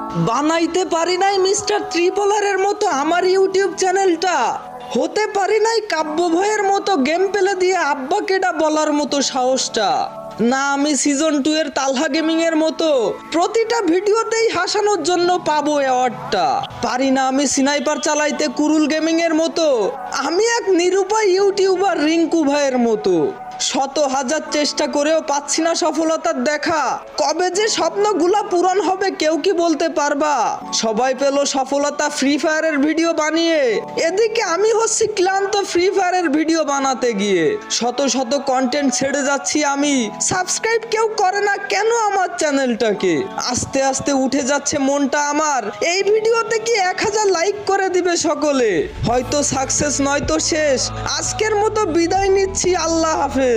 বানাইতে পারি নাই মিস্টার ত্রিপলারের মতো আমার ইউটিউব চ্যানেলটা, হতে পারি নাই কাব্য ভয়ের মতো গেম পেলে দিয়ে আব্বা কেডা বলার মতো সাহসটা, না আমি সিজন 2 এর তালহা গেমিং এর মতো প্রতিটা ভিডিওতেই হাসানোর জন্য পাবো অ্যাওয়ার্ডটা, পারি না আমি স্নাইপার চালাইতে কুরুল গেমিং এর মতো, আমি এক নিরুপায় ইউটিউবার রিঙ্কু ভাইয়ের মতো, শত হাজার চেষ্টা করেও পাচ্ছি না সফলতার দেখা, কবে যে স্বপ্নগুলা পূরণ হবে কেউ কি বলতে পারবা? সবাই পেল সফলতা ফ্রি ফায়ারের ভিডিও বানিয়ে, এদিকে আমি হচ্ছি ক্লান্ত ফ্রি ফায়ারের ভিডিও বানাতে গিয়ে, শত শত কন্টেন্ট ছেড়ে যাচ্ছি আমি, সাবস্ক্রাইব কেউ করে না কেন আমার চ্যানেলটাকে, আস্তে আস্তে উঠে যাচ্ছে মনটা আমার, এই ভিডিওতে কি 1000 লাইক করে দিবে সকলে, হয়তো সাকসেস নয়তো শেষ, আজকের মতো বিদায় নিচ্ছি, আল্লাহ হাফেজ।